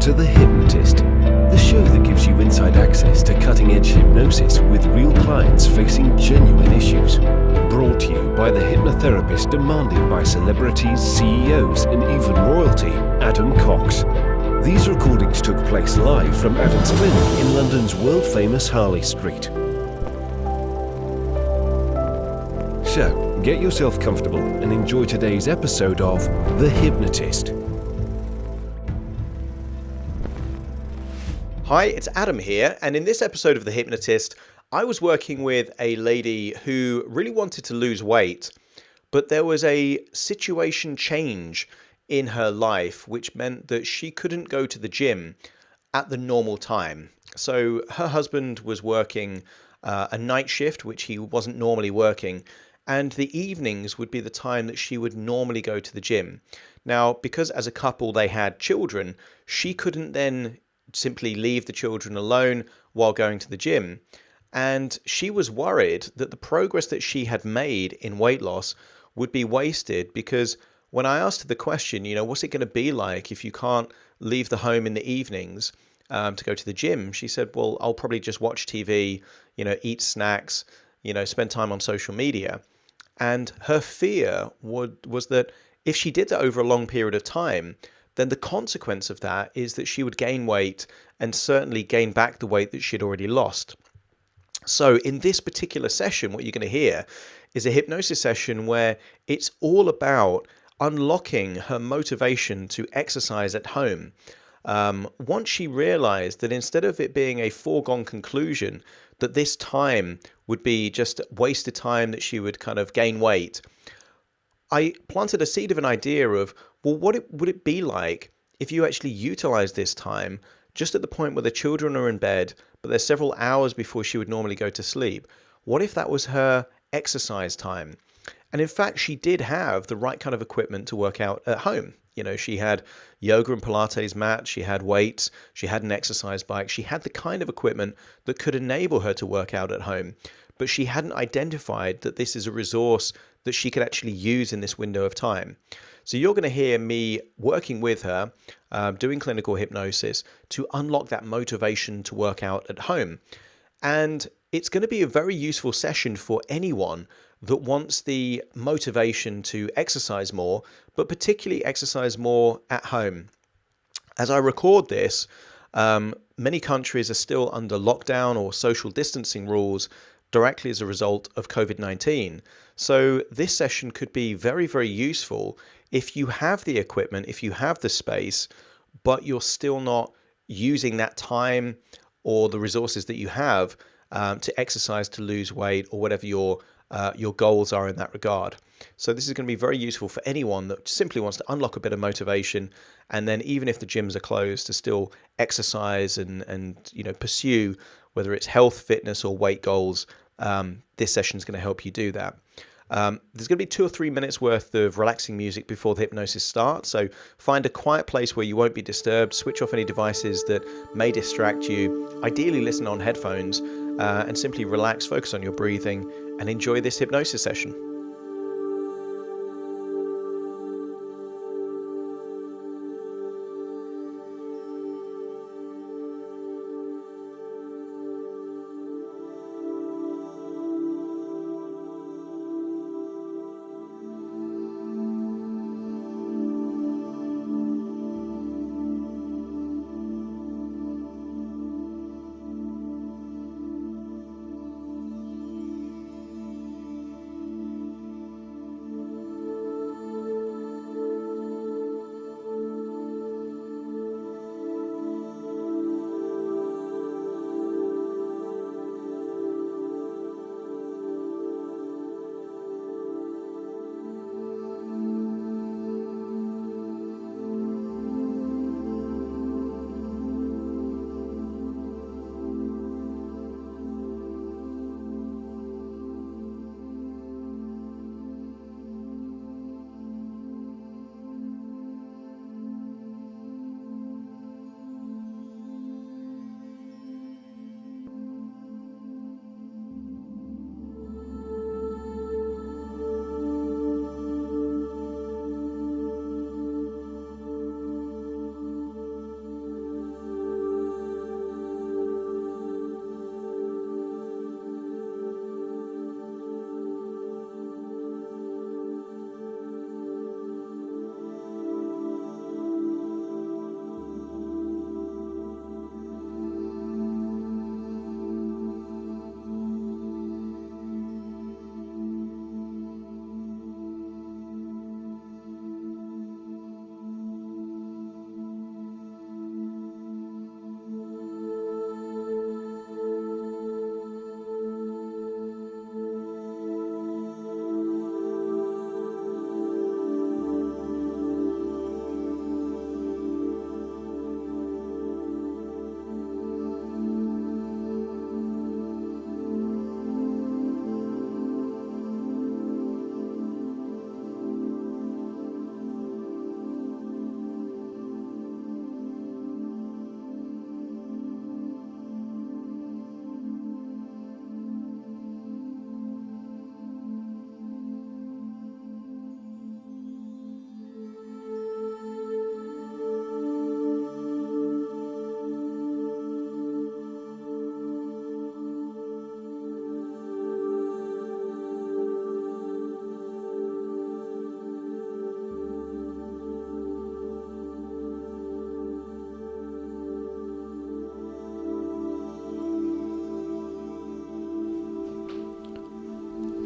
to The Hypnotist, the show that gives you inside access to cutting-edge hypnosis with real clients facing genuine issues. Brought to you by the hypnotherapist demanded by celebrities, CEOs, and even royalty, Adam Cox. These recordings took place live from Adam's clinic in London's world-famous Harley Street. So, get yourself comfortable and enjoy today's episode of The Hypnotist. Hi, it's Adam here, and in this episode of The Hypnotist, I was working with a lady who really wanted to lose weight, but there was a situation change in her life which meant that she couldn't go to the gym at the normal time. So her husband was working a night shift, which he wasn't normally working, and the evenings would be the time that she would normally go to the gym. Now, because as a couple they had children, she couldn't then simply leave the children alone while going to the gym. And she was worried that the progress that she had made in weight loss would be wasted, because when I asked her the question, what's it going to be like if you can't leave the home in the evenings to go to the gym? She said, well, I'll probably just watch TV, eat snacks, spend time on social media. And her fear was that if she did that over a long period of time, then the consequence of that is that she would gain weight and certainly gain back the weight that she'd already lost. So in this particular session, what you're going to hear is a hypnosis session where it's all about unlocking her motivation to exercise at home. Once she realized that instead of it being a foregone conclusion that this time would be just wasted time, that she would kind of gain weight, I planted a seed of an idea of, well, what would it be like if you actually utilize this time just at the point where the children are in bed, but there's several hours before she would normally go to sleep? What if that was her exercise time? And in fact, she did have the right kind of equipment to work out at home. She had yoga and Pilates mats, she had weights, she had an exercise bike, she had the kind of equipment that could enable her to work out at home. But she hadn't identified that this is a resource that she could actually use in this window of time. So you're going to hear me working with her, doing clinical hypnosis to unlock that motivation to work out at home. And it's going to be a very useful session for anyone that wants the motivation to exercise more, but particularly exercise more at home. As I record this, many countries are still under lockdown or social distancing rules directly as a result of COVID-19. So this session could be very, very useful if you have the equipment, if you have the space, but you're still not using that time or the resources that you have to exercise to lose weight, or whatever your goals are in that regard. So this is going to be very useful for anyone that simply wants to unlock a bit of motivation, and then even if the gyms are closed, to still exercise and pursue whether it's health, fitness, or weight goals. This session is going to help you do that. There's going to be 2 or 3 minutes worth of relaxing music before the hypnosis starts. So find a quiet place where you won't be disturbed, switch off any devices that may distract you. Ideally listen on headphones and simply relax, focus on your breathing, and enjoy this hypnosis session.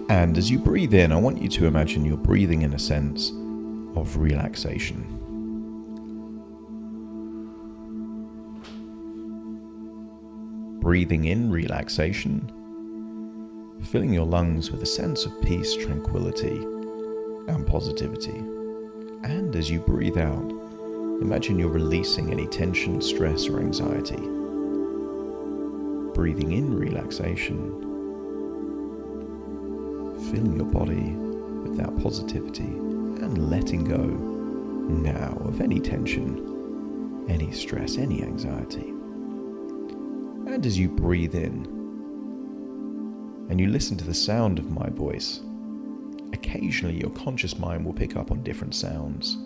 And as you breathe in, I want you to imagine you're breathing in a sense of relaxation. Breathing in relaxation, filling your lungs with a sense of peace, tranquility, and positivity. And as you breathe out, imagine you're releasing any tension, stress, or anxiety. Breathing in relaxation, filling your body with that positivity and letting go now of any tension, any stress, any anxiety. And as you breathe in and you listen to the sound of my voice, occasionally your conscious mind will pick up on different sounds.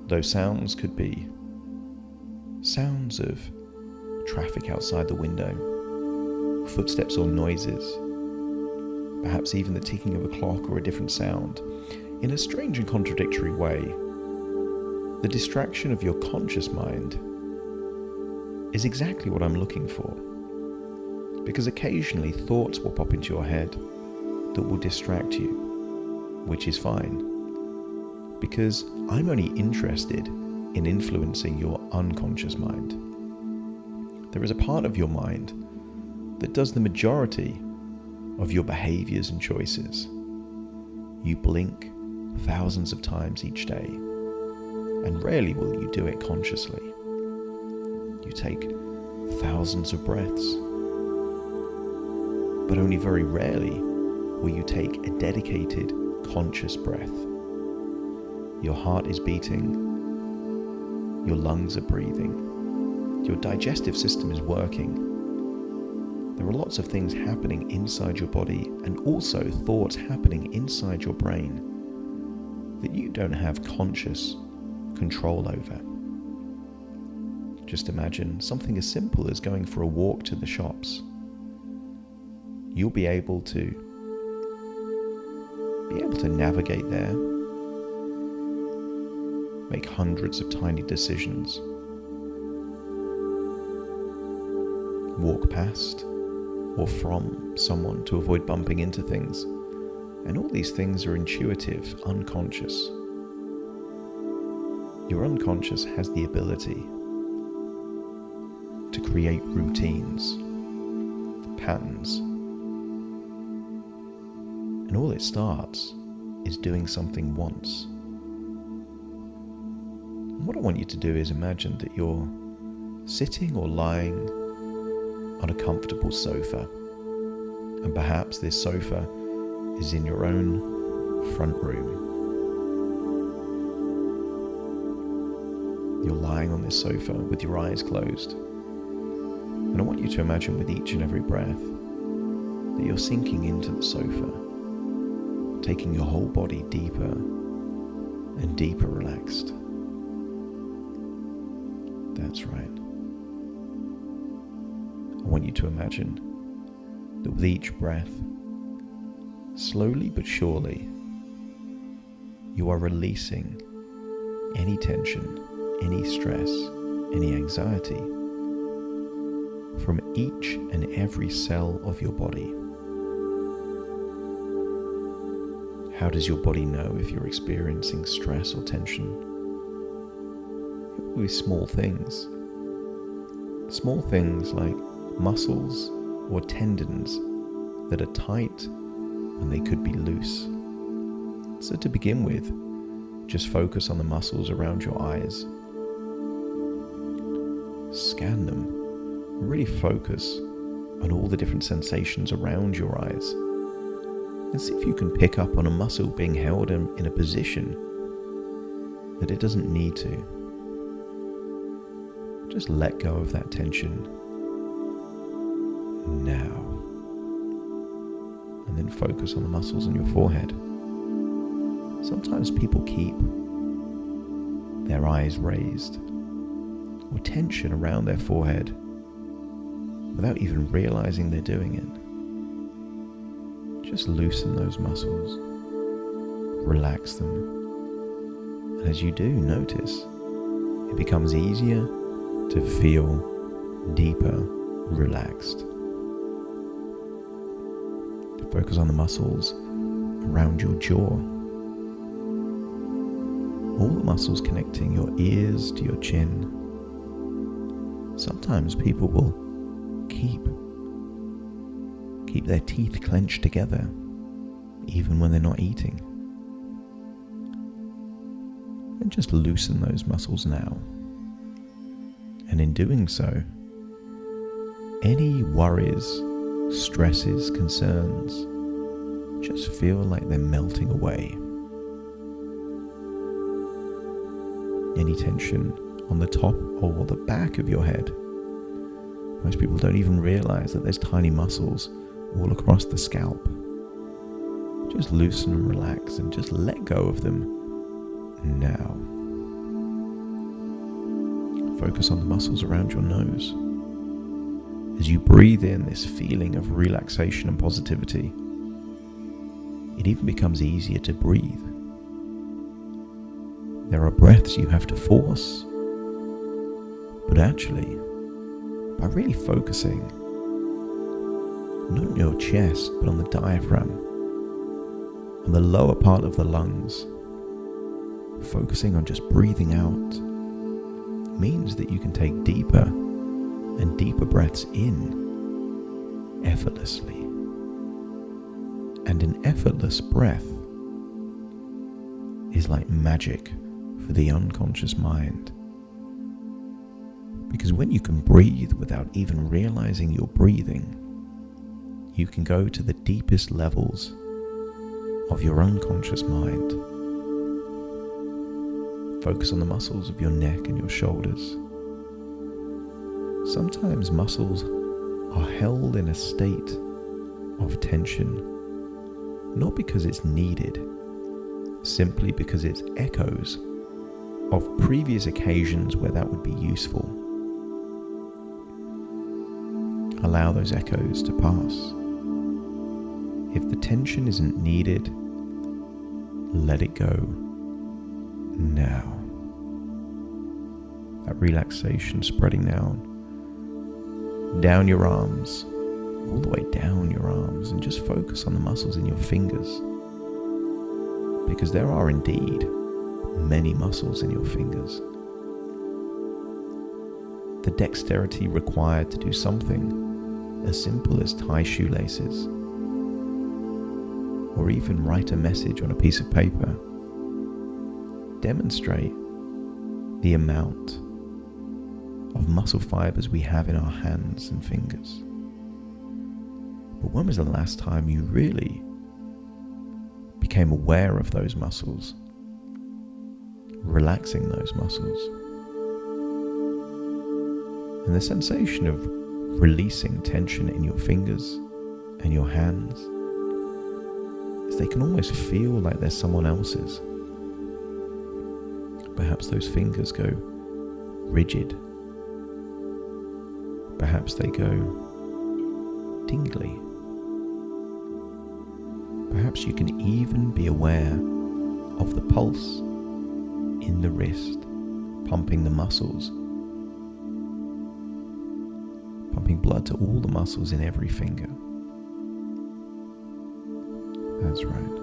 Those sounds could be sounds of traffic outside the window, footsteps or noises, perhaps even the ticking of a clock or a different sound. In a strange and contradictory way, the distraction of your conscious mind is exactly what I'm looking for. Because occasionally thoughts will pop into your head that will distract you, which is fine. Because I'm only interested in influencing your unconscious mind. There is a part of your mind that does the majority of your behaviors and choices. You blink thousands of times each day, and rarely will you do it consciously. You take thousands of breaths, but only very rarely will you take a dedicated, conscious breath. Your heart is beating, your lungs are breathing, your digestive system is working. There are lots of things happening inside your body and also thoughts happening inside your brain that you don't have conscious control over. Just imagine something as simple as going for a walk to the shops. You'll be able to navigate there, make hundreds of tiny decisions, walk past or from someone to avoid bumping into things. And all these things are intuitive, unconscious. Your unconscious has the ability to create routines, patterns. And all it starts is doing something once. And what I want you to do is imagine that you're sitting or lying on a comfortable sofa. And perhaps this sofa is in your own front room. You're lying on this sofa with your eyes closed. And I want you to imagine with each and every breath that you're sinking into the sofa, taking your whole body deeper and deeper relaxed. That's right. I want you to imagine that with each breath, slowly but surely, you are releasing any tension, any stress, any anxiety from each and every cell of your body. How does your body know if you're experiencing stress or tension? It will be small things. Small things like muscles or tendons that are tight when they could be loose. So to begin with, just focus on the muscles around your eyes. Scan them. Really focus on all the different sensations around your eyes. And see if you can pick up on a muscle being held in a position that it doesn't need to. Just let go of that tension now. And then focus on the muscles on your forehead. Sometimes people keep their eyes raised or tension around their forehead without even realizing they're doing it. Just loosen those muscles, relax them, and as you do, notice it becomes easier to feel deeper, relaxed. Focus on the muscles around your jaw. All the muscles connecting your ears to your chin. Sometimes people will keep their teeth clenched together, even when they're not eating. And just loosen those muscles now. And in doing so, any worries, stresses, concerns, just feel like they're melting away. Any tension on the top or the back of your head. Most people don't even realize that there's tiny muscles all across the scalp. Just loosen and relax and just let go of them now. Focus on the muscles around your nose. As you breathe in this feeling of relaxation and positivity, it even becomes easier to breathe. There are breaths you have to force, but actually, by really focusing, not on your chest, but on the diaphragm, on the lower part of the lungs, focusing on just breathing out means that you can take deeper and deeper breaths in effortlessly. And an effortless breath is like magic for the unconscious mind. Because when you can breathe without even realizing you're breathing, you can go to the deepest levels of your unconscious mind. Focus on the muscles of your neck and your shoulders. Sometimes muscles are held in a state of tension, not because it's needed, simply because it's echoes of previous occasions where that would be useful. Allow those echoes to pass. If the tension isn't needed, let it go now. That relaxation spreading down your arms, all the way down your arms, and just focus on the muscles in your fingers. Because there are indeed many muscles in your fingers. The dexterity required to do something as simple as tie shoelaces, or even write a message on a piece of paper, demonstrate the amount of muscle fibers we have in our hands and fingers. But when was the last time you really became aware of those muscles, relaxing those muscles? And the sensation of releasing tension in your fingers and your hands is they can almost feel like they're someone else's. Perhaps those fingers go rigid. Perhaps they go tingly. Perhaps you can even be aware of the pulse in the wrist, pumping the muscles, pumping blood to all the muscles in every finger. That's right.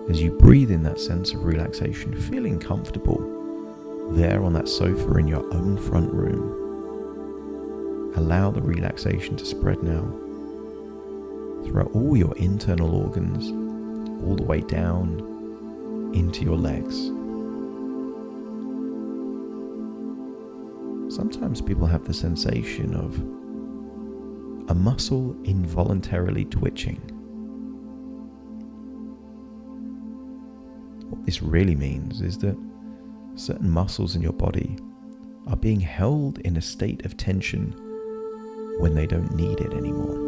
As you breathe in that sense of relaxation, feeling comfortable there on that sofa in your own front room, allow the relaxation to spread now throughout all your internal organs, all the way down into your legs. Sometimes people have the sensation of a muscle involuntarily twitching. What this really means is that certain muscles in your body are being held in a state of tension when they don't need it anymore.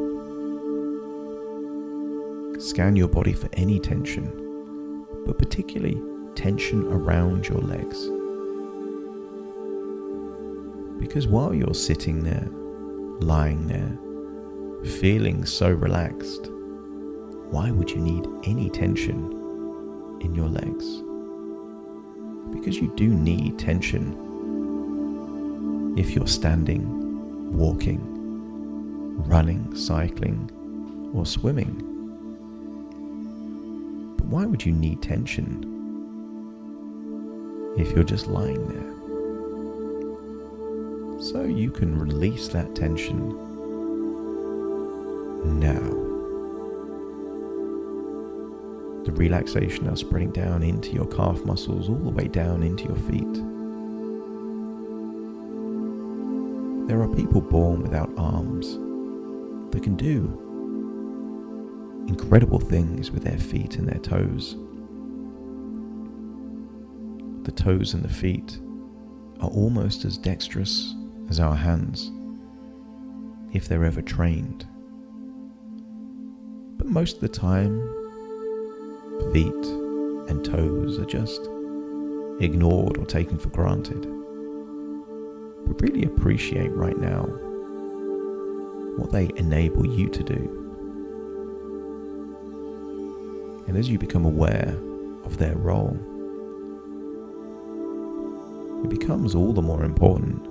Scan your body for any tension, but particularly tension around your legs. Because while you're sitting there, lying there, feeling so relaxed, why would you need any tension in your legs? Because you do need tension if you're standing, walking, running, cycling, or swimming. But why would you need tension if you're just lying there? So you can release that tension now. The relaxation now spreading down into your calf muscles, all the way down into your feet. There are people born without arms that can do incredible things with their feet and their toes. The toes and the feet are almost as dexterous as our hands, if they're ever trained. But most of the time, feet and toes are just ignored or taken for granted. But really appreciate right now what they enable you to do. And as you become aware of their role, it becomes all the more important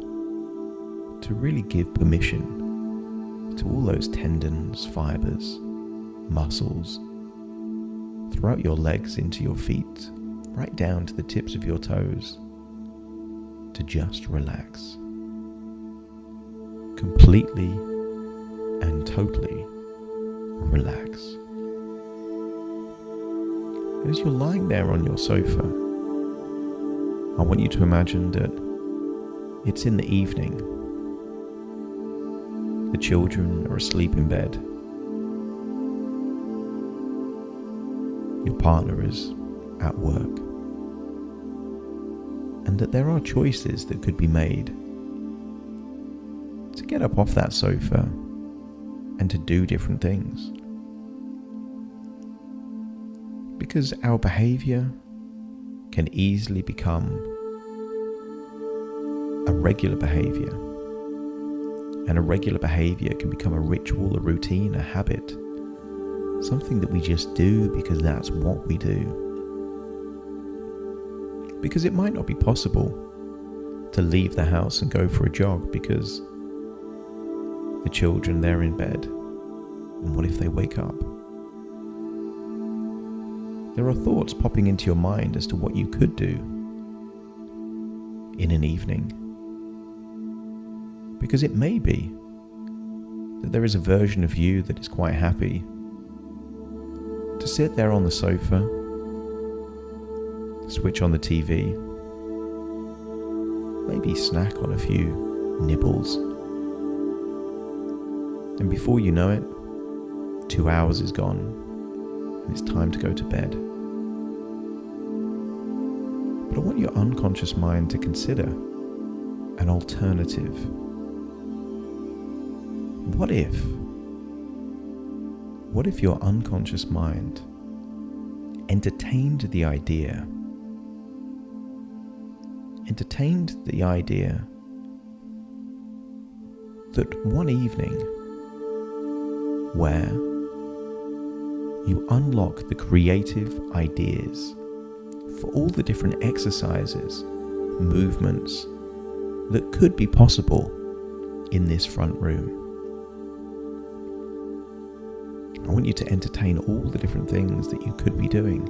to really give permission to all those tendons, fibers, muscles throughout your legs into your feet, right down to the tips of your toes, to just relax. Completely and totally relax. And as you're lying there on your sofa, I want you to imagine that it's in the evening. The children are asleep in bed. Your partner is at work. And that there are choices that could be made to get up off that sofa and to do different things. Because our behavior can easily become a regular behavior. And a regular behavior can become a ritual, a routine, a habit. Something that we just do because that's what we do. Because it might not be possible to leave the house and go for a jog because the children, they're in bed. And what if they wake up? There are thoughts popping into your mind as to what you could do in an evening. Because it may be that there is a version of you that is quite happy to sit there on the sofa, switch on the TV, maybe snack on a few nibbles, and before you know it, 2 hours is gone and it's time to go to bed. But I want your unconscious mind to consider an alternative. What if your unconscious mind entertained the idea that one evening where you unlock the creative ideas for all the different exercises, movements that could be possible in this front room. I want you to entertain all the different things that you could be doing.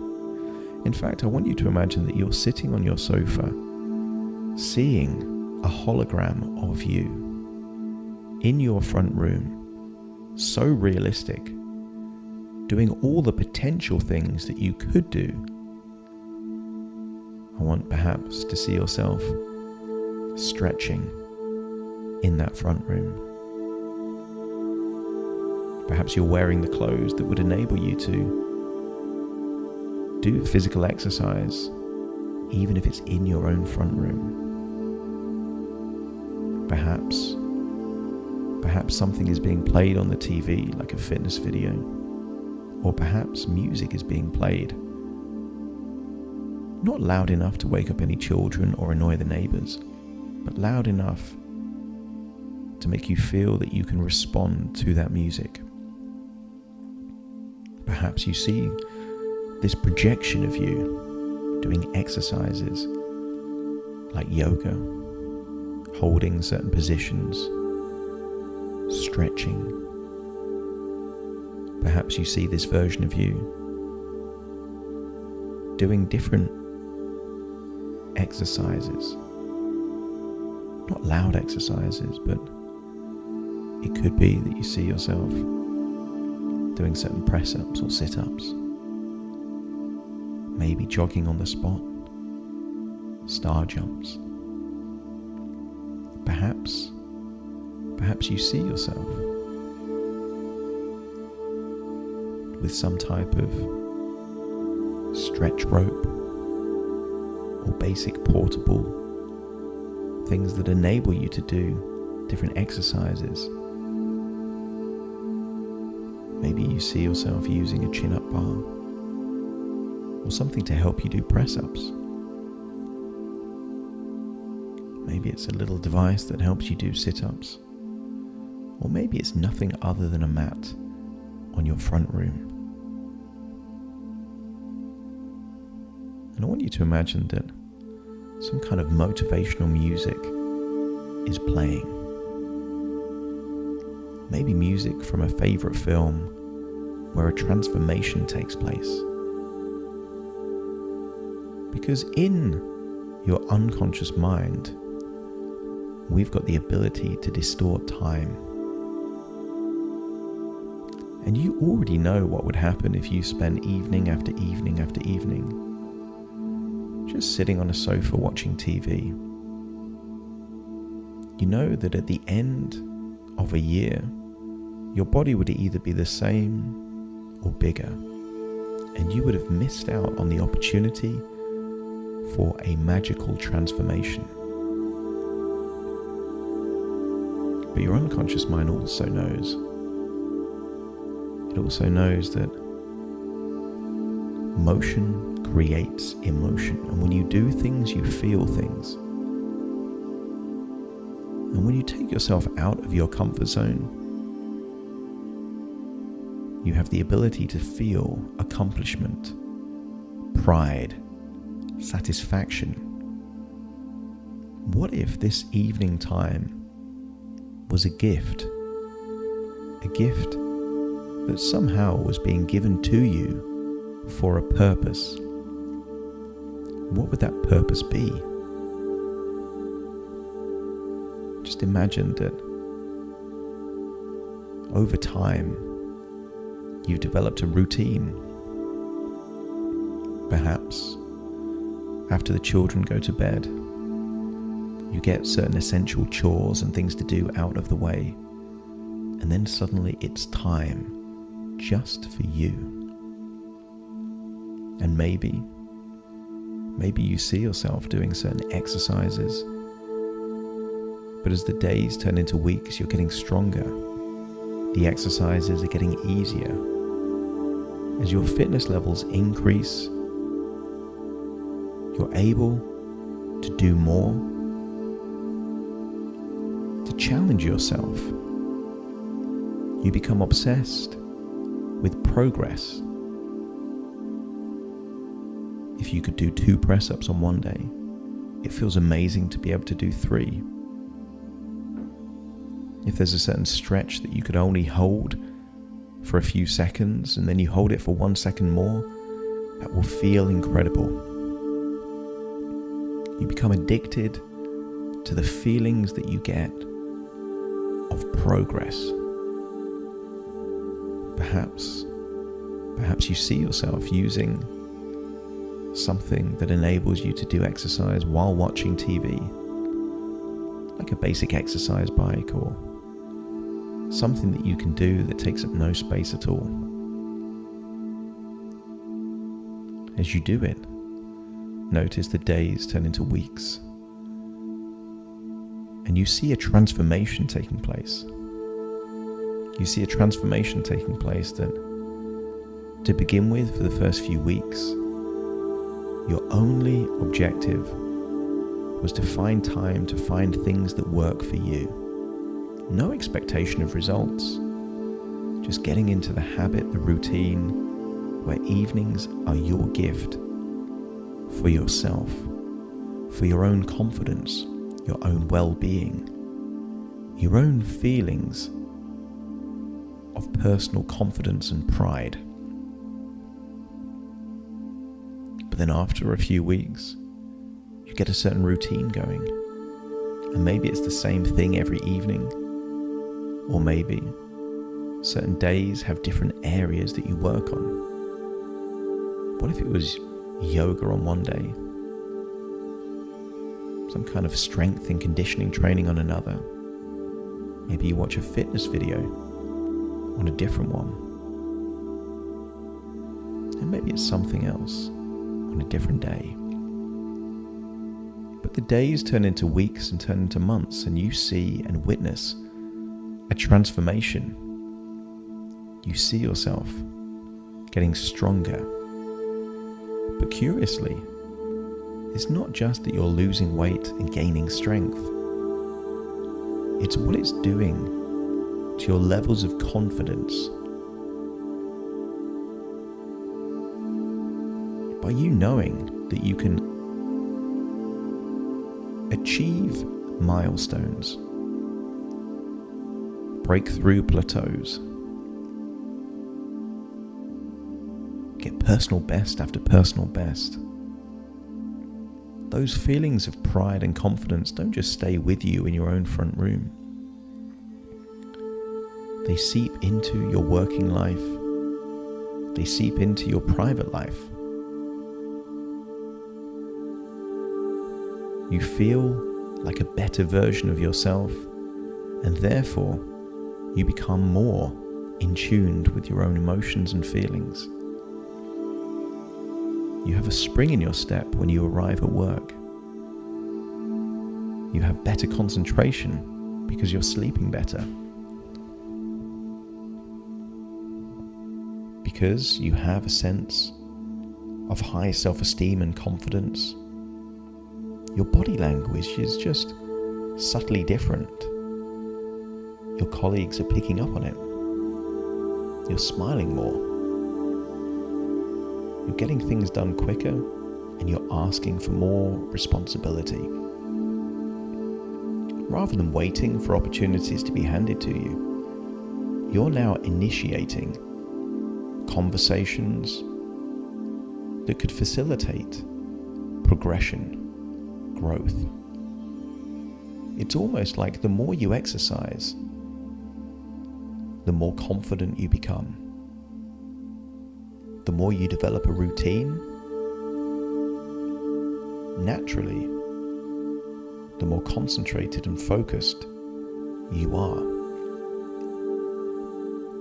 In fact, I want you to imagine that you're sitting on your sofa, seeing a hologram of you in your front room, so realistic, doing all the potential things that you could do. I want perhaps to see yourself stretching in that front room. Perhaps you're wearing the clothes that would enable you to do physical exercise, even if it's in your own front room. Perhaps something is being played on the TV, like a fitness video, or perhaps music is being played. Not loud enough to wake up any children or annoy the neighbors, but loud enough to make you feel that you can respond to that music. Perhaps you see this projection of you doing exercises like yoga, holding certain positions, stretching, Perhaps you see this version of you doing different exercises. Not loud exercises, but it could be that you see yourself doing certain press-ups or sit-ups. Maybe jogging on the spot, star jumps. Perhaps you see yourself with some type of stretch rope or basic portable things that enable you to do different exercises. Maybe you see yourself using a chin-up bar or something to help you do press-ups. Maybe it's a little device that helps you do sit-ups. Or maybe it's nothing other than a mat on your front room. And I want you to imagine that some kind of motivational music is playing. Maybe music from a favorite film where a transformation takes place. Because in your unconscious mind, we've got the ability to distort time. And you already know what would happen if you spent evening after evening after evening just sitting on a sofa watching TV. You know that at the end of a year, your body would either be the same or bigger, and you would have missed out on the opportunity for a magical transformation. But your unconscious mind also knows. It also knows that motion creates emotion, and when you do things, you feel things. And when you take yourself out of your comfort zone, you have the ability to feel accomplishment, pride, satisfaction. What if this evening time was a gift that somehow was being given to you for a purpose? What would that purpose be? Just imagine that over time you've developed a routine. Perhaps after the children go to bed, you get certain essential chores and things to do out of the way, and then suddenly it's time just for you. And maybe you see yourself doing certain exercises, but as the days turn into weeks, you're getting stronger. The exercises are getting easier. As your fitness levels increase, you're able to do more, to challenge yourself. You become obsessed with progress. If you could do 2 press-ups on one day, it feels amazing to be able to do 3. If there's a certain stretch that you could only hold for a few seconds and then you hold it for 1 second more, that will feel incredible. You become addicted to the feelings that you get of progress. Perhaps you see yourself using something that enables you to do exercise while watching TV, like a basic exercise bike or something that you can do that takes up no space at all. As you do it, notice the days turn into weeks, and you see a transformation taking place. You see a transformation taking place that, to begin with, for the first few weeks, your only objective was to find time to find things that work for you. No expectation of results, just getting into the habit, the routine, where evenings are your gift for yourself, for your own confidence, your own well-being, your own feelings of personal confidence and pride. But then after a few weeks, you get a certain routine going. And maybe it's the same thing every evening. Or maybe certain days have different areas that you work on. What if it was yoga on one day? Some kind of strength and conditioning training on another. Maybe you watch a fitness video on a different one. And maybe it's something else on a different day. But the days turn into weeks and turn into months, and you see and witness a transformation. You see yourself getting stronger. But curiously, it's not just that you're losing weight and gaining strength. It's what it's doing to your levels of confidence. By you knowing that you can achieve milestones, break through plateaus, get personal best after personal best. Those feelings of pride and confidence don't just stay with you in your own front room. They seep into your working life. They seep into your private life. You feel like a better version of yourself, and therefore you become more in tune with your own emotions and feelings. You have a spring in your step when you arrive at work. You have better concentration because you're sleeping better. Because you have a sense of high self-esteem and confidence. Your body language is just subtly different. Your colleagues are picking up on it. You're smiling more. You're getting things done quicker, and you're asking for more responsibility. Rather than waiting for opportunities to be handed to you, you're now initiating conversations that could facilitate progression, growth. It's almost like the more you exercise, the more confident you become. The more you develop a routine, naturally, the more concentrated and focused you are.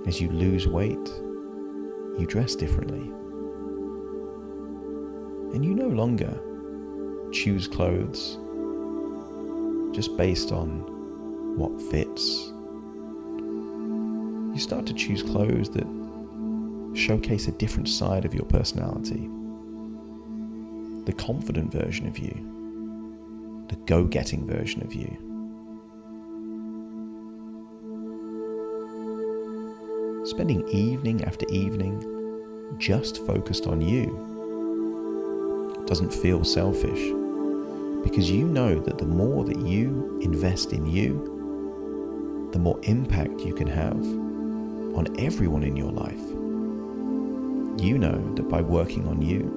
As you lose weight, you dress differently. And you no longer choose clothes just based on what fits. You start to choose clothes that showcase a different side of your personality. The confident version of you. The go-getting version of you. Spending evening after evening just focused on you doesn't feel selfish, because you know that the more that you invest in you, the more impact you can have on everyone in your life. You know that by working on you,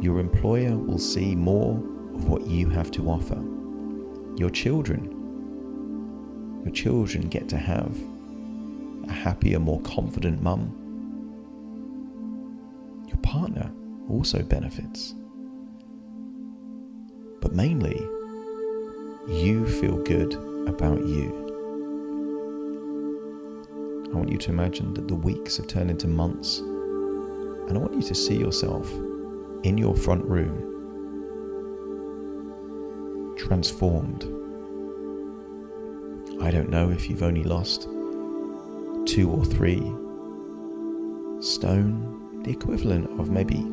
your employer will see more of what you have to offer. Your children get to have a happier, more confident mum. Your partner also benefits. But mainly, you feel good about you. I want you to imagine that the weeks have turned into months, and I want you to see yourself in your front room, transformed. I don't know if you've only lost 2 or 3 stone, the equivalent of maybe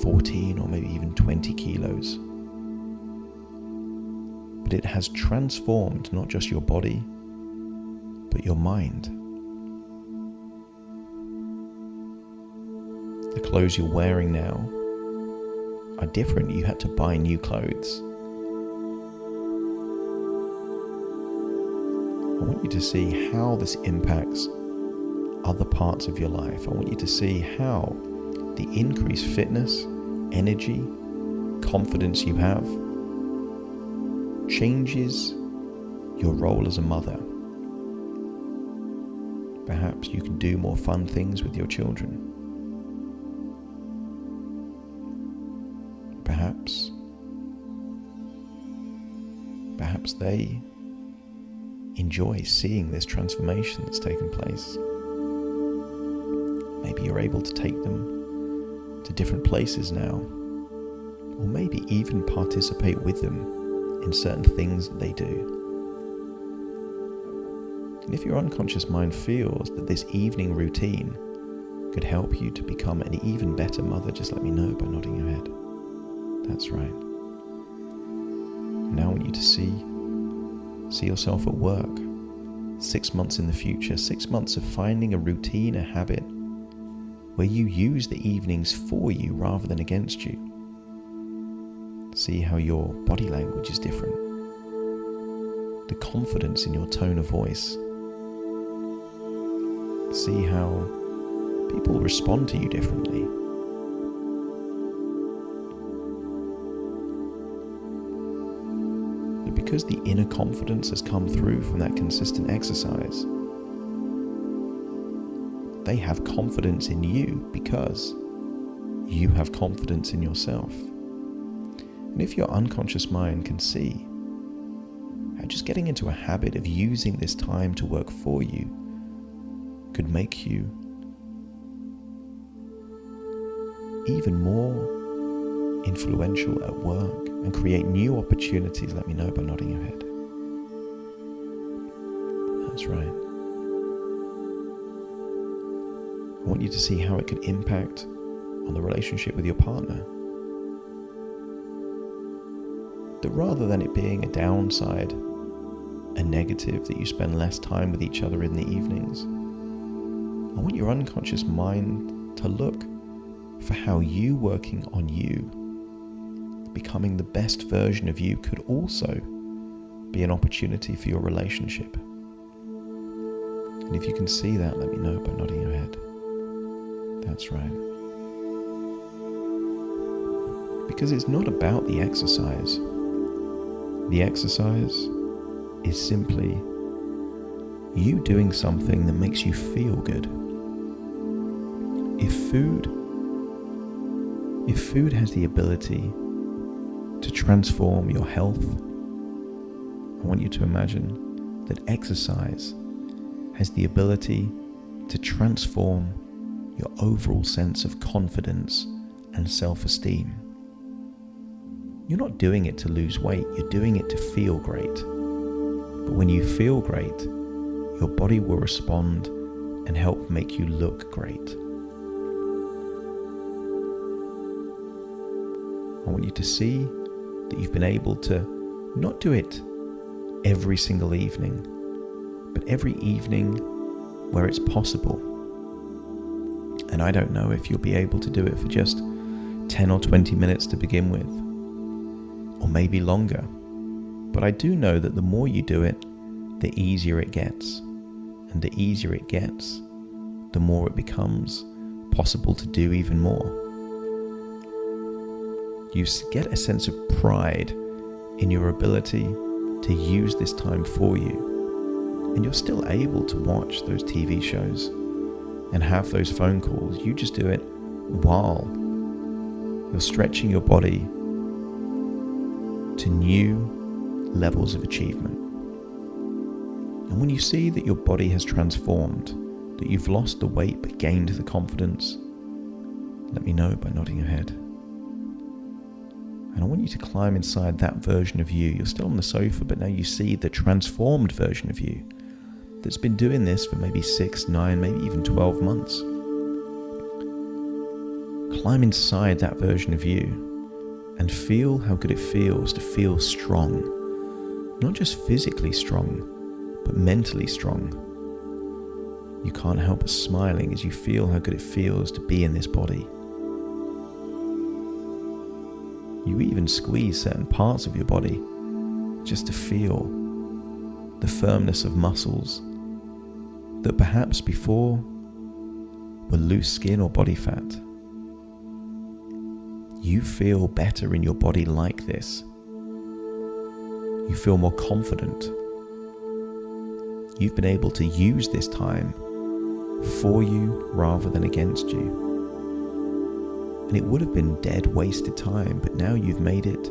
14 or maybe even 20 kilos. But it has transformed not just your body, but your mind. The clothes you're wearing now are different. You had to buy new clothes. I want you to see how this impacts other parts of your life. I want you to see how the increased fitness, energy, confidence you have changes your role as a mother. Perhaps you can do more fun things with your children. Perhaps they enjoy seeing this transformation that's taken place. Maybe you're able to take them to different places now, or maybe even participate with them in certain things that they do. And if your unconscious mind feels that this evening routine could help you to become an even better mother, just let me know by nodding your head. That's right. Now I want you to see yourself at work, 6 months in the future, 6 months of finding a routine, a habit, where you use the evenings for you rather than against you. See how your body language is different, the confidence in your tone of voice. See how people respond to you differently. But because the inner confidence has come through from that consistent exercise, they have confidence in you because you have confidence in yourself. And if your unconscious mind can see how just getting into a habit of using this time to work for you could make you even more influential at work and create new opportunities, let me know by nodding your head. That's right. I want you to see how it could impact on the relationship with your partner. That rather than it being a downside, a negative that you spend less time with each other in the evenings, I want your unconscious mind to look for how you working on you, becoming the best version of you, could also be an opportunity for your relationship. And if you can see that, let me know by nodding your head. That's right. Because it's not about the exercise. The exercise is simply you doing something that makes you feel good. If food has the ability to transform your health, I want you to imagine that exercise has the ability to transform your overall sense of confidence and self-esteem. You're not doing it to lose weight, you're doing it to feel great. But when you feel great, your body will respond and help make you look great. I want you to see that you've been able to not do it every single evening, but every evening where it's possible. And I don't know if you'll be able to do it for just 10 or 20 minutes to begin with, or maybe longer. But I do know that the more you do it, the easier it gets. And the easier it gets, the more it becomes possible to do even more. You get a sense of pride in your ability to use this time for you. And you're still able to watch those TV shows and have those phone calls. You just do it while you're stretching your body to new levels of achievement. And when you see that your body has transformed, that you've lost the weight but gained the confidence, let me know by nodding your head. And I want you to climb inside that version of you. You're still on the sofa, but now you see the transformed version of you that's been doing this for maybe 6, 9, maybe even 12 months. Climb inside that version of you and feel how good it feels to feel strong. Not just physically strong, but mentally strong. You can't help but smiling as you feel how good it feels to be in this body. You even squeeze certain parts of your body just to feel the firmness of muscles that perhaps before will lose skin or body fat. You feel better in your body like this. You feel more confident. You've been able to use this time for you rather than against you. And it would have been dead, wasted time, but now you've made it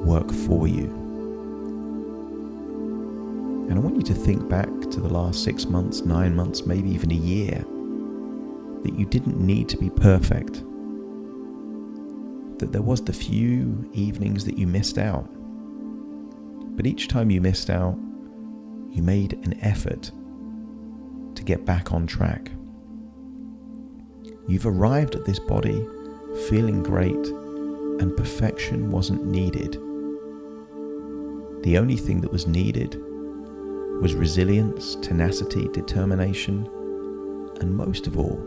work for you. And I want you to think back to the last 6 months, 9 months, maybe even a year, that you didn't need to be perfect. That there was the few evenings that you missed out. But each time you missed out, you made an effort to get back on track. You've arrived at this body feeling great, and perfection wasn't needed. The only thing that was needed was resilience, tenacity, determination, and most of all,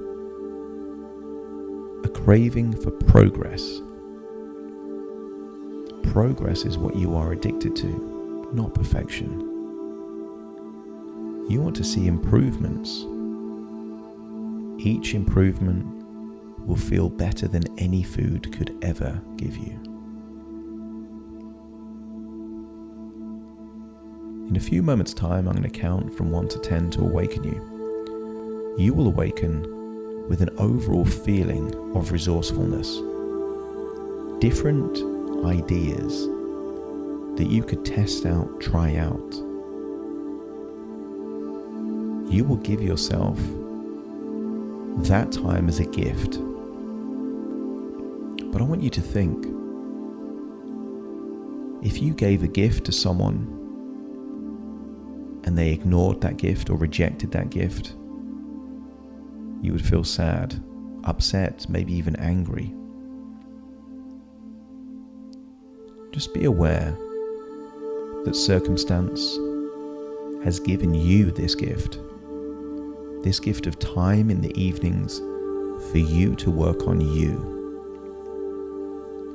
a craving for progress. Progress is what you are addicted to, not perfection. You want to see improvements. Each improvement will feel better than any food could ever give you. In a few moments' time, I'm going to count from 1 to 10 to awaken you. You will awaken with an overall feeling of resourcefulness. Different ideas that you could test out, try out. You will give yourself that time as a gift. But I want you to think, if you gave a gift to someone and they ignored that gift or rejected that gift, you would feel sad, upset, maybe even angry. Just be aware that circumstance has given you this gift of time in the evenings for you to work on you.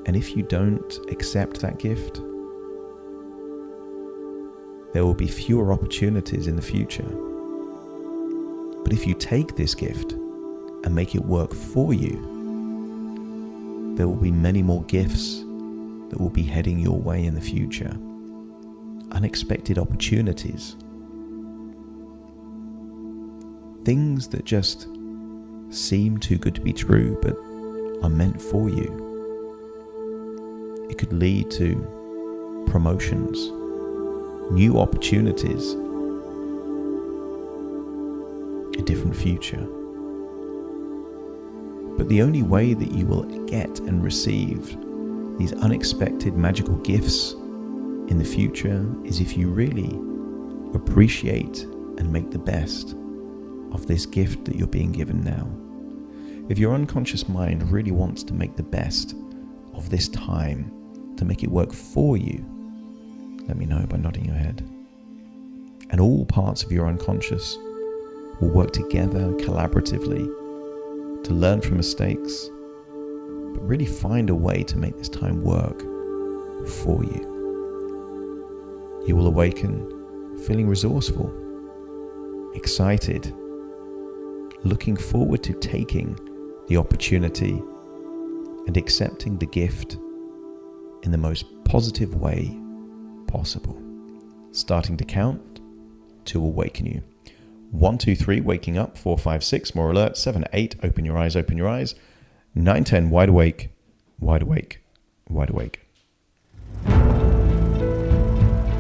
And if you don't accept that gift, there will be fewer opportunities in the future. But if you take this gift and make it work for you, there will be many more gifts that will be heading your way in the future. Unexpected opportunities. Things that just seem too good to be true, but are meant for you. It could lead to promotions, new opportunities, a different future. But the only way that you will get and receive these unexpected magical gifts in the future is if you really appreciate and make the best of this gift that you're being given now. If your unconscious mind really wants to make the best of this time, to make it work for you, let me know by nodding your head. And all parts of your unconscious will work together collaboratively to learn from mistakes, but really find a way to make this time work for you. You will awaken feeling resourceful, excited, looking forward to taking the opportunity and accepting the gift in the most positive way possible. Starting to count to awaken you. 1, 2, 3, waking up. 4, 5, 6, more alert. 7, 8, open your eyes, open your eyes. 9, 10, wide awake, wide awake, wide awake.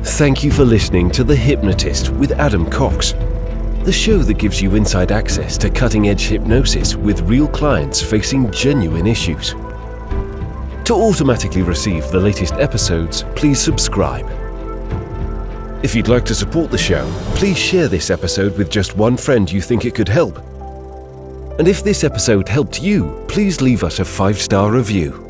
Thank you for listening to The Hypnotist with Adam Cox, the show that gives you inside access to cutting-edge hypnosis with real clients facing genuine issues. To automatically receive the latest episodes, please subscribe. If you'd like to support the show, please share this episode with just one friend you think it could help. And if this episode helped you, please leave us a 5-star review.